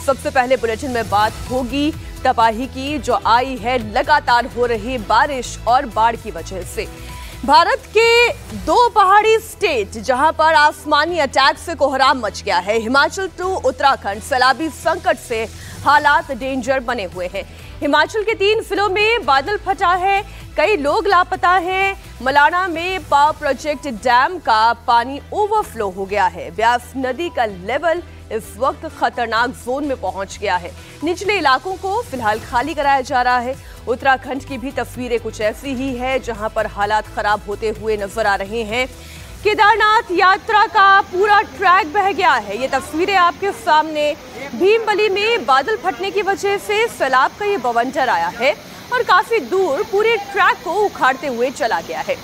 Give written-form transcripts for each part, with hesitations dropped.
सबसे पहले बुलेटिन में बात होगी तबाही की जो आई है लगातार हो रही बारिश और बाढ़ की वजह से। भारत के दो पहाड़ी स्टेट जहां पर आसमानी अटैक से कोहराम मच गया है। हिमाचल टू उत्तराखंड सैलाबी संकट से हालात डेंजर बने हुए हैं। हिमाचल के 3 जिलों में बादल फटा है, कई लोग लापता हैं। मलाना में पावर प्रोजेक्ट डैम का पानी ओवरफ्लो हो गया है। ब्यास नदी का लेवल इस वक्त खतरनाक जोन में पहुंच गया है। निचले इलाकों को फिलहाल खाली कराया जा रहा है। उत्तराखंड की भी तस्वीरें कुछ ऐसी ही है जहां पर हालात खराब होते हुए नजर आ रहे हैं। केदारनाथ यात्रा का पूरा ट्रैक बह गया है। ये तस्वीरें आपके सामने। भीमबली में बादल फटने की वजह से सैलाब का ये बवंडर आया है और काफी दूर पूरे ट्रैक को उखाड़ते हुए चला गया है।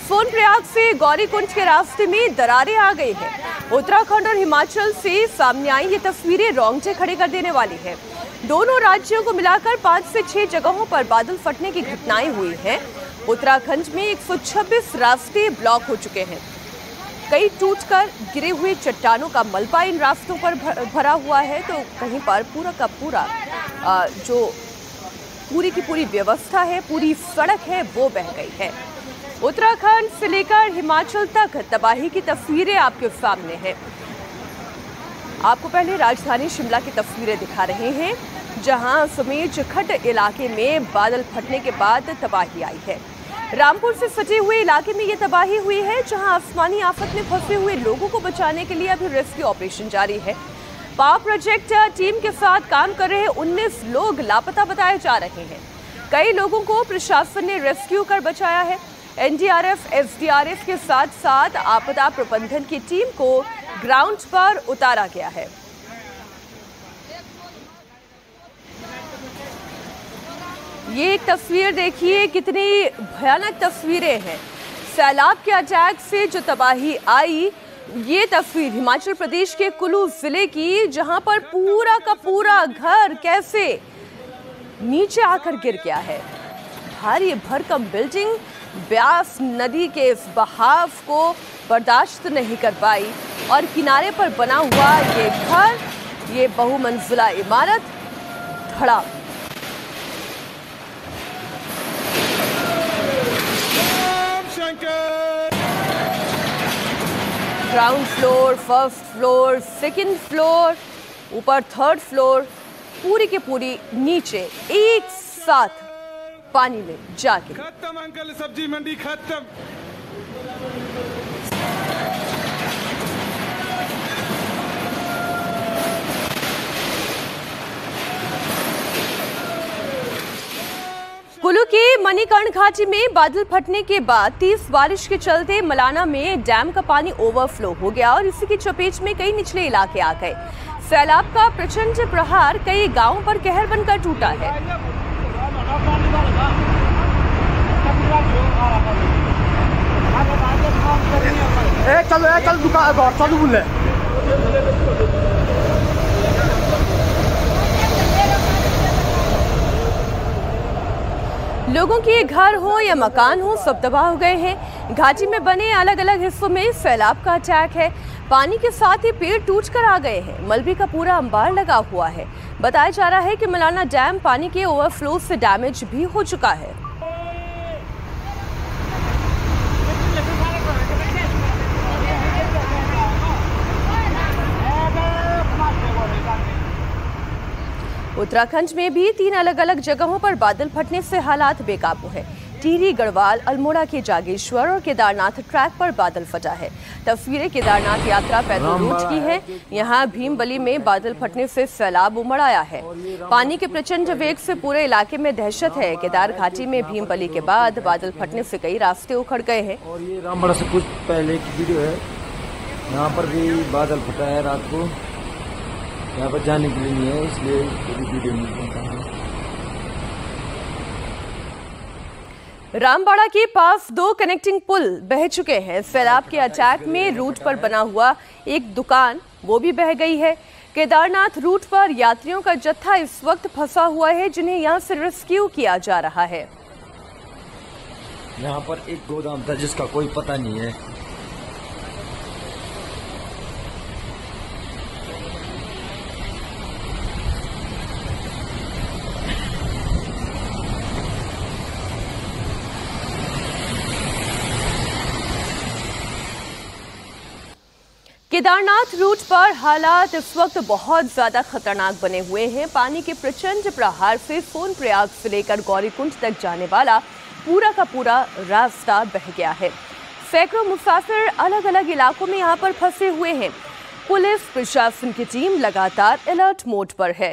सोनप्रयाग से गौरीकुंड के रास्ते में दरारें आ गई हैं। उत्तराखंड और हिमाचल से सामने आई ये तस्वीरें रोंगटे खड़े कर देने वाली है। दोनों राज्यों को मिलाकर 5 से 6 जगहों पर बादल फटने की घटनाएं हुई हैं। उत्तराखंड में 126 रास्ते ब्लॉक हो चुके हैं। कई टूटकर गिरे हुए चट्टानों का मलबा इन रास्तों पर भरा हुआ है, तो कहीं पर पूरा का पूरा जो पूरी की पूरी व्यवस्था है, पूरी सड़क है, वो बह गई है। उत्तराखंड से लेकर हिमाचल तक तबाही की तस्वीरें आपके सामने हैं। आपको पहले राजधानी शिमला की तस्वीरें दिखा रहे हैं, जहां समेज खट इलाके में बादल फटने के बाद तबाही आई है। रामपुर से सटे हुए इलाके में ये तबाही हुई है, जहां आसमानी आफत में फंसे हुए लोगों को बचाने के लिए अभी रेस्क्यू ऑपरेशन जारी है। पावर प्रोजेक्ट टीम के साथ काम कर रहे 19 लोग लापता बताए जा रहे हैं। कई लोगों को प्रशासन ने रेस्क्यू कर बचाया है। एनडीआरएफ, एसडीआरएफ के साथ साथ आपदा प्रबंधन की टीम को ग्राउंड पर उतारा गया है। ये एक तस्वीर देखिए, कितनी भयानक तस्वीरें हैं। सैलाब के अटैक से जो तबाही आई, ये तस्वीर हिमाचल प्रदेश के कुल्लू जिले की, जहां पर पूरा का पूरा घर कैसे नीचे आकर गिर गया है। भारी भरकम बिल्डिंग ब्यास नदी के इस बहाव को बर्दाश्त नहीं कर पाई और किनारे पर बना हुआ ये घर, ये बहुमंजिला इमारत धड़ा। Ground floor, first floor, second floor, ऊपर 3rd फ्लोर, पूरी के पूरी नीचे एक साथ पानी में जाके खत्म। अंकल सब्जी मंडी खत्म। कुल्लू के मणिकर्ण घाटी में बादल फटने के बाद तेज बारिश के चलते मलाना में डैम का पानी ओवरफ्लो हो गया और इसी की चपेट में कई निचले इलाके आ गए। सैलाब का प्रचंड प्रहार कई गांवों पर कहर बनकर टूटा है। चल दुकान चल बोले। लोगों के घर हो या मकान हो, सब तबाह हो गए हैं। घाटी में बने अलग अलग हिस्सों में सैलाब का अटैक है। पानी के साथ ही पेड़ टूटकर आ गए हैं। मलबे का पूरा अंबार लगा हुआ है। बताया जा रहा है कि मलाना डैम पानी के ओवरफ्लो से डैमेज भी हो चुका है। उत्तराखंड में भी 3 अलग अलग जगहों पर बादल फटने से हालात बेकाबू हैं। टिहरी, गढ़वाल, अल्मोड़ा के जागेश्वर और केदारनाथ ट्रैक पर बादल फटा है। तस्वीरें केदारनाथ यात्रा पैदल रूट की हैं। यहां भीमबली में बादल फटने से सैलाब उमड़ आया है। पानी के प्रचंड वेग से पूरे इलाके में दहशत है। केदार घाटी में भीमबली के बाद बादल फटने से कई रास्ते उखड़ गए हैं। और ये रामबड़ा से कुछ पहले की वीडियो है। यहाँ पर भी बादल फटा है रात को। यहाँ पर जाने के लिए नहीं है, इसलिए वीडियो नहीं बनता है। रामबाड़ा के पास 2 कनेक्टिंग पुल बह चुके हैं। सैलाब के अटैक में रूट पर बना हुआ एक दुकान वो भी बह गई है। केदारनाथ रूट पर यात्रियों का जत्था इस वक्त फंसा हुआ है, जिन्हें यहां से रेस्क्यू किया जा रहा है। यहाँ पर एक गोदाम था जिसका कोई पता नहीं है। केदारनाथ रूट पर हालात इस वक्त बहुत ज्यादा खतरनाक बने हुए हैं। पानी के प्रचंड प्रहार से सोनप्रयाग से लेकर गौरीकुंड तक जाने वाला पूरा का पूरा रास्ता बह गया है। सैकड़ों मुसाफिर अलग अलग इलाकों में यहां पर फंसे हुए हैं। पुलिस प्रशासन की टीम लगातार अलर्ट मोड पर है।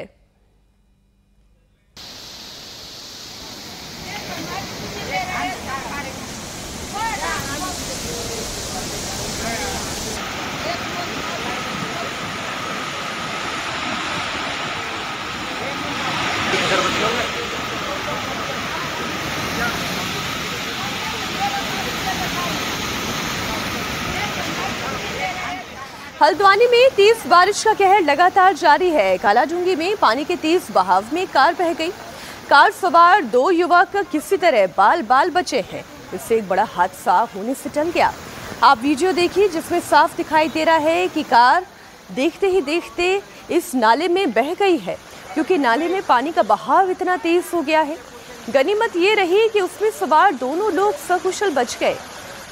हल्द्वानी में तेज बारिश का कहर लगातार जारी है। कालाजुंगी में पानी के तेज बहाव में कार बह गई। कार सवार 2 युवक किसी तरह बाल बाल बचे हैं। इससे एक बड़ा हादसा होने से टल गया। आप वीडियो देखिए जिसमें साफ दिखाई दे रहा है कि कार देखते ही देखते इस नाले में बह गई है, क्योंकि नाले में पानी का बहाव इतना तेज हो गया है। गनीमत ये रही कि उसमें सवार दोनों लोग सकुशल बच गए।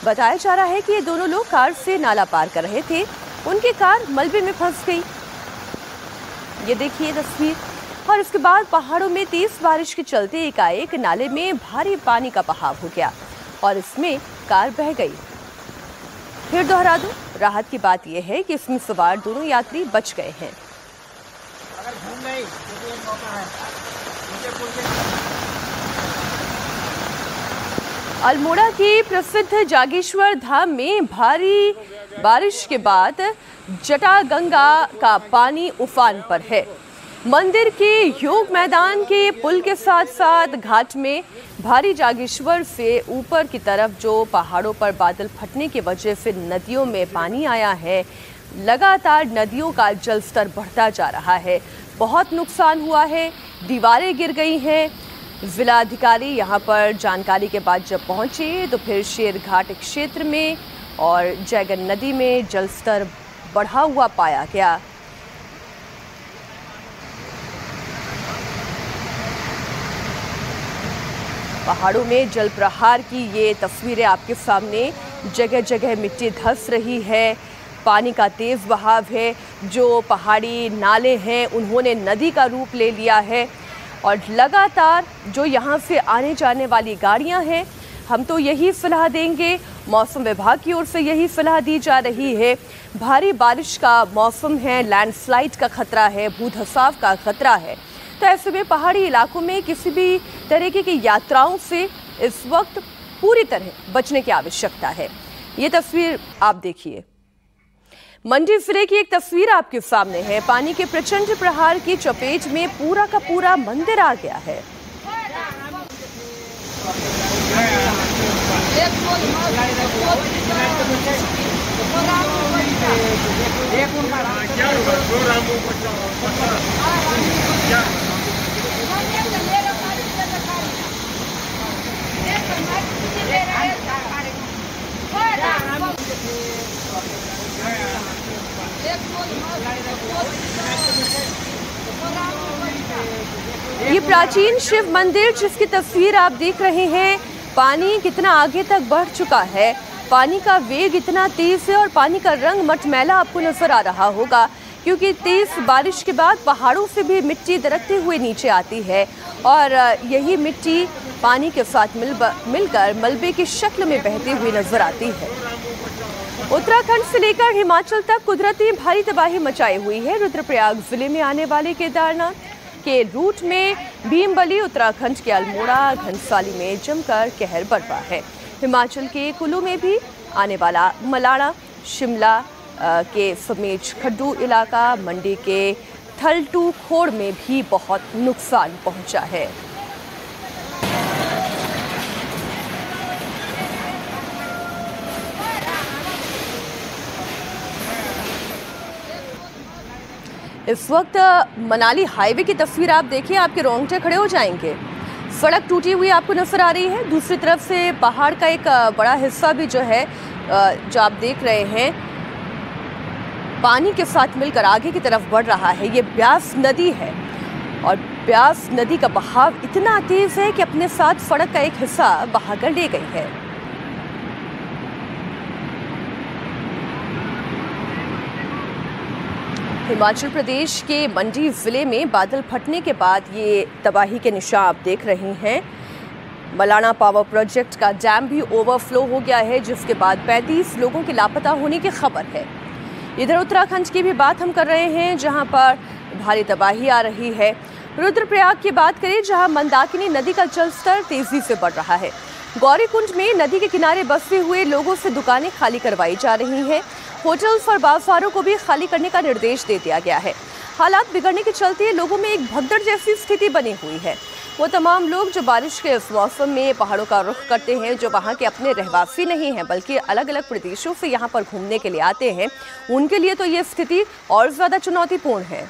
बताया जा रहा है कि ये दोनों लोग कार से नाला पार कर रहे थे। उनकी कार मलबे में फंस गई। ये देखिए तस्वीर। और इसके बाद पहाड़ों में तेज बारिश के चलते एकाएक नाले में भारी पानी का बहाव हो गया और इसमें कार बह गई। फिर दोहरा दूं, राहत की बात यह है कि इसमें सवार दोनों यात्री बच गए हैं। अल्मोड़ा के प्रसिद्ध जागेश्वर धाम में भारी बारिश के बाद जटागंगा का पानी उफान पर है। मंदिर के योग मैदान के पुल के साथ साथ घाट में भारी जागेश्वर से ऊपर की तरफ जो पहाड़ों पर बादल फटने की वजह से नदियों में पानी आया है, लगातार नदियों का जलस्तर बढ़ता जा रहा है। बहुत नुकसान हुआ है, दीवारें गिर गई हैं। जिलाधिकारी यहां पर जानकारी के बाद जब पहुंचे तो फिर शेरघाट क्षेत्र में और जयगन नदी में जलस्तर बढ़ा हुआ पाया गया। पहाड़ों में जल प्रहार की ये तस्वीरें आपके सामने। जगह जगह मिट्टी धंस रही है, पानी का तेज बहाव है। जो पहाड़ी नाले हैं उन्होंने नदी का रूप ले लिया है और लगातार जो यहाँ से आने जाने वाली गाड़ियाँ हैं, हम तो यही सलाह देंगे, मौसम विभाग की ओर से यही सलाह दी जा रही है। भारी बारिश का मौसम है, लैंडस्लाइड का खतरा है, भूधसाव का खतरा है। तो ऐसे में पहाड़ी इलाकों में किसी भी तरीके की यात्राओं से इस वक्त पूरी तरह बचने की आवश्यकता है। ये तस्वीर आप देखिए। मंडी जिले की एक तस्वीर आपके सामने है। पानी के प्रचंड प्रहार की चपेट में पूरा का पूरा मंदिर आ गया है। ये प्राचीन शिव मंदिर जिसकी तस्वीर आप देख रहे हैं, पानी कितना आगे तक बढ़ चुका है। पानी का वेग इतना तेज है और पानी का रंग मटमैला आपको नजर आ रहा होगा, क्योंकि तेज बारिश के बाद पहाड़ों से भी मिट्टी दरकते हुए नीचे आती है और यही मिट्टी पानी के साथ मिलकर मलबे की शक्ल में बहती हुई नजर आती है। उत्तराखंड से लेकर हिमाचल तक कुदरती भारी तबाही मचाई हुई है। रुद्रप्रयाग जिले में आने वाले केदारनाथ के रूट में भीमबली, उत्तराखंड के अल्मोड़ा, घनसाली में जमकर कहर बरपा है। हिमाचल के कुल्लू में भी आने वाला मलाड़ा, शिमला के समेत खड्डू इलाका, मंडी के थलटू खोड़ में भी बहुत नुकसान पहुंचा है। इस वक्त मनाली हाईवे की तस्वीर आप देखिए, आपके रोंगटे खड़े हो जाएंगे। सड़क टूटी हुई आपको नजर आ रही है। दूसरी तरफ से पहाड़ का एक बड़ा हिस्सा भी जो है, जो आप देख रहे हैं, पानी के साथ मिलकर आगे की तरफ बढ़ रहा है। ये ब्यास नदी है और ब्यास नदी का बहाव इतना तेज है कि अपने साथ सड़क का एक हिस्सा बहाकर ले गई है। हिमाचल प्रदेश के मंडी जिले में बादल फटने के बाद ये तबाही के निशान आप देख रहे हैं। मलाना पावर प्रोजेक्ट का डैम भी ओवरफ्लो हो गया है, जिसके बाद 35 लोगों के लापता होने की खबर है। इधर उत्तराखंड की भी बात हम कर रहे हैं, जहां पर भारी तबाही आ रही है। रुद्रप्रयाग की बात करें, जहां मंदाकिनी नदी का जलस्तर तेजी से बढ़ रहा है। गौरीकुंड में नदी के किनारे बसे हुए लोगों से दुकानें खाली करवाई जा रही हैं। होटल्स और बाजारों को भी खाली करने का निर्देश दे दिया गया है। हालात बिगड़ने के चलते लोगों में एक भगदड़ जैसी स्थिति बनी हुई है। वो तमाम लोग जो बारिश के इस मौसम में पहाड़ों का रुख करते हैं, जो वहाँ के अपने रहवासी नहीं हैं बल्कि अलग अलग प्रदेशों से यहाँ पर घूमने के लिए आते हैं, उनके लिए तो ये स्थिति और ज़्यादा चुनौतीपूर्ण है।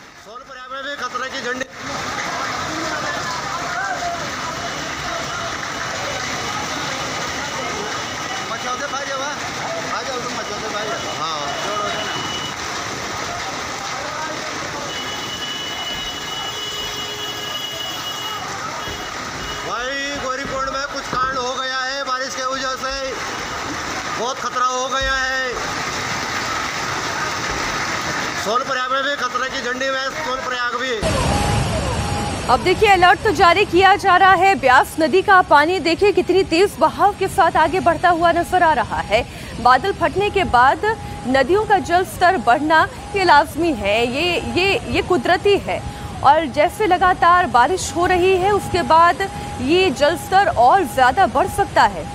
गौरीकुंड में कुछ कांड हो गया है, बारिश के वजह से बहुत खतरा हो गया है। सोनप्रयाग में भी खतरे की झंडी में, सोनप्रयाग भी। अब देखिए, अलर्ट तो जारी किया जा रहा है। ब्यास नदी का पानी देखिए कितनी तेज बहाव के साथ आगे बढ़ता हुआ नजर आ रहा है। बादल फटने के बाद नदियों का जल स्तर बढ़ना ये लाजमी है, ये कुदरती है। और जैसे लगातार बारिश हो रही है, उसके बाद ये जल स्तर और ज्यादा बढ़ सकता है।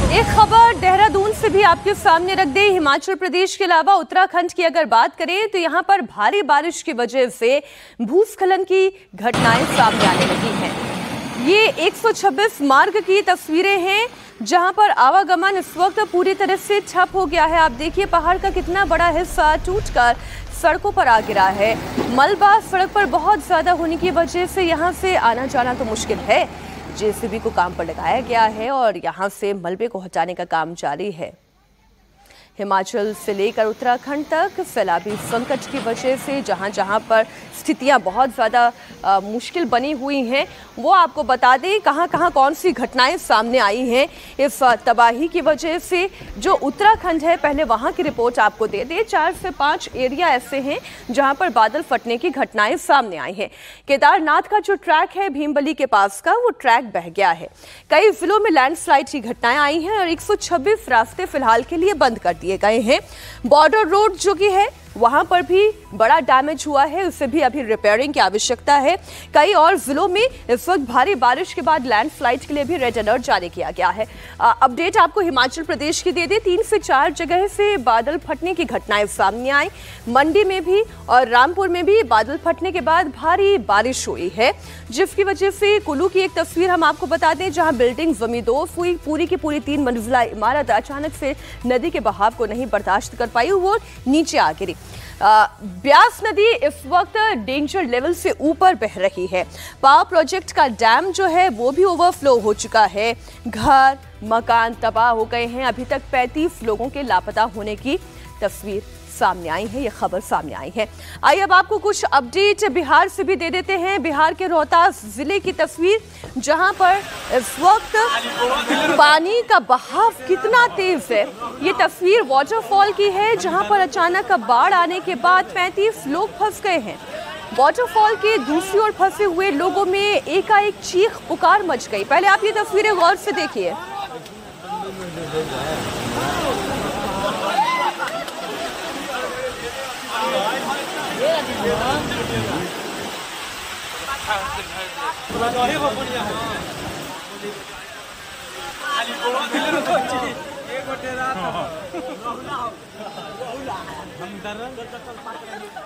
एक खबर देहरादून से भी आपके सामने रख दे। हिमाचल प्रदेश के अलावा उत्तराखंड की अगर बात करें तो यहाँ पर भारी बारिश की वजह से भूस्खलन की घटनाएं सामने आने लगी हैं। ये 126 मार्ग की तस्वीरें हैं, जहां पर आवागमन इस वक्त पूरी तरह से ठप हो गया है। आप देखिए, पहाड़ का कितना बड़ा हिस्सा टूटकर सड़कों पर आ गिरा है। मलबा सड़क पर बहुत ज्यादा होने की वजह से यहाँ से आना जाना तो मुश्किल है। जेसीबी को काम पर लगाया गया है और यहां से मलबे को हटाने का काम जारी है। हिमाचल से लेकर उत्तराखंड तक सैलाबी संकट की वजह से जहां जहां पर स्थितियां बहुत ज़्यादा मुश्किल बनी हुई हैं, वो आपको बता दें कहां कहां कौन सी घटनाएं सामने आई हैं इस तबाही की वजह से। जो उत्तराखंड है, पहले वहां की रिपोर्ट आपको दे दें। 4 से 5 एरिया ऐसे हैं जहां पर बादल फटने की घटनाएं सामने आई हैं। केदारनाथ का जो ट्रैक है भीमबली के पास का, वो ट्रैक बह गया है। कई जिलों में लैंडस्लाइड की घटनाएं आई हैं और 126 रास्ते फिलहाल के लिए बंद कर दिए गए हैं। बॉर्डर रोड जो कि है वहां पर भी बड़ा डैमेज हुआ है, उसे भी अभी रिपेयरिंग की आवश्यकता है। कई और जिलों में इस वक्त भारी बारिश के बाद लैंडस्लाइड के लिए भी रेड अलर्ट जारी किया गया है। अपडेट आपको हिमाचल प्रदेश की दे दें। 3 से 4 जगह से बादल फटने की घटनाएं सामने आई। मंडी में भी और रामपुर में भी बादल फटने के बाद भारी बारिश हुई है, जिसकी वजह से कुल्लू की एक तस्वीर हम आपको बता दें, जहां बिल्डिंग जमींदोज हुई। पूरी की पूरी 3 मंजिला इमारत अचानक से नदी के बहाव को नहीं बर्दाश्त कर पाई, वो नीचे आ गिरी। ब्यास नदी इस वक्त डेंजर लेवल से ऊपर बह रही है। पावर प्रोजेक्ट का डैम जो है वो भी ओवरफ्लो हो चुका है। घर मकान तबाह हो गए हैं। अभी तक 35 लोगों के लापता होने की तस्वीर सामने आई है, ये खबर सामने आई है। आइए अब आपको कुछ अपडेट बिहार से भी दे देते हैं। बिहार के रोहतास जिले की तस्वीर, जहां पर इस वक्त पानी का बहाव कितना तेज है। ये तस्वीर वाटरफॉल की है, जहां पर अचानक बाढ़ आने के बाद 35 लोग फंस गए हैं। वाटरफॉल के दूसरी ओर फंसे हुए लोगों में एकाएक चीख पुकार मच गई। पहले आप ये तस्वीरें गौर से देखिए।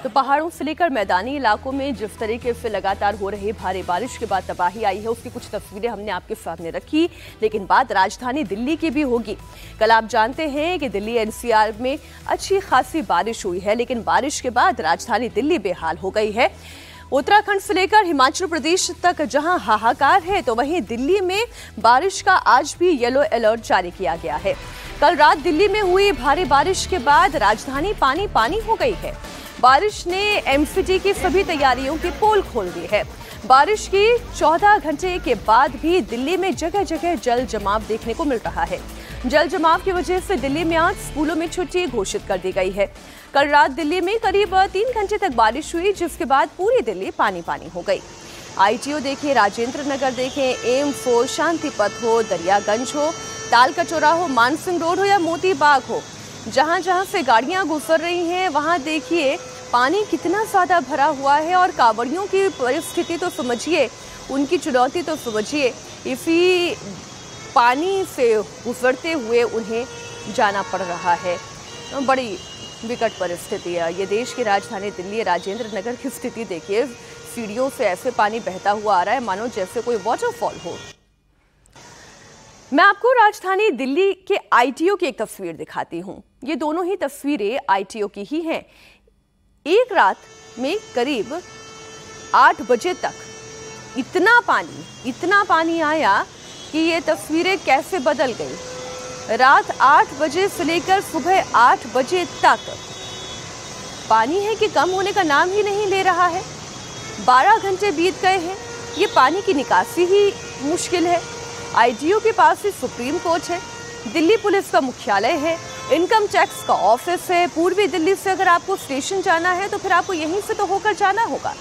तो पहाड़ों से लेकर मैदानी इलाकों में जिस तरीके से लगातार हो रही भारी बारिश के बाद तबाही आई है, उसकी कुछ तस्वीरें हमने आपके सामने रखी। लेकिन बात राजधानी दिल्ली की भी होगी। कल आप जानते हैं कि दिल्ली एनसीआर में अच्छी खासी बारिश हुई है, लेकिन बारिश के बाद राजधानी दिल्ली बेहाल हो गई है। उत्तराखंड से लेकर हिमाचल प्रदेश तक जहां हाहाकार है, तो वहीं दिल्ली में बारिश का आज भी येलो अलर्ट जारी किया गया है। कल रात दिल्ली में हुई भारी बारिश के बाद राजधानी पानी पानी हो गई है। बारिश ने एमसीडी की सभी तैयारियों के पोल खोल दिए हैं। बारिश की 14 घंटे के बाद भी दिल्ली में जगह जगह जल जमाव देखने को मिल रहा है। जल जमाव की वजह से दिल्ली में आज स्कूलों में छुट्टी घोषित कर दी गई है। कल रात दिल्ली में करीब 3 घंटे तक बारिश हुई, जिसके बाद पूरी दिल्ली पानी पानी हो गई। आईटीओ देखें, राजेंद्र नगर देखें, एम्स हो, शांति पथ हो, दरियागंज हो, ताल कचौरा हो, मानसिंह रोड हो या मोती बाग हो, जहां जहां से गाड़ियां गुजर रही हैं, वहां देखिए पानी कितना ज्यादा भरा हुआ है। और कांवड़ियों की परिस्थिति तो समझिए, उनकी चुनौती तो समझिए। इसी पानी से गुजरते हुए उन्हें जाना पड़ रहा है। बड़ी विकट परिस्थिति है। ये देश की राजधानी दिल्ली राजेंद्र नगर की स्थिति देखिए, सीढ़ियों से ऐसे पानी बहता हुआ आ रहा है मानो जैसे कोई वाटरफॉल हो। मैं आपको राजधानी दिल्ली के आईटीओ की एक तस्वीर दिखाती हूँ। ये दोनों ही तस्वीरें आईटीओ की ही हैं। एक रात में करीब 8 बजे तक इतना पानी आया कि ये तस्वीरें कैसे बदल गई। रात 8 बजे से लेकर सुबह 8 बजे तक पानी है कि कम होने का नाम ही नहीं ले रहा है। 12 घंटे बीत गए हैं, ये पानी की निकासी ही मुश्किल है। आईटीओ के पास ही सुप्रीम कोर्ट है, दिल्ली पुलिस का मुख्यालय है, इनकम टैक्स का ऑफिस है। पूर्वी दिल्ली से अगर आपको स्टेशन जाना है तो फिर आपको यहीं से तो होकर जाना होगा।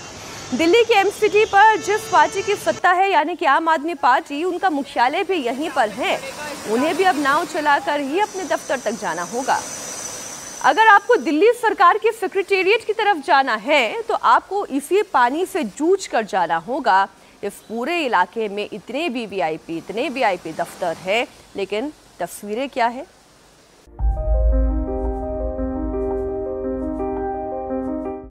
दिल्ली के एमसीडी पर जिस पार्टी की सत्ता है, यानी कि आम आदमी पार्टी, उनका मुख्यालय भी यहीं पर है। उन्हें भी अब नाव चलाकर ही अपने दफ्तर तक जाना होगा। अगर आपको दिल्ली सरकार की सेक्रेटेरिएट की तरफ जाना है तो आपको इसी पानी से जूझ कर जाना होगा। इस पूरे इलाके में इतने वीवीआईपी दफ्तर है, लेकिन तस्वीरें क्या है?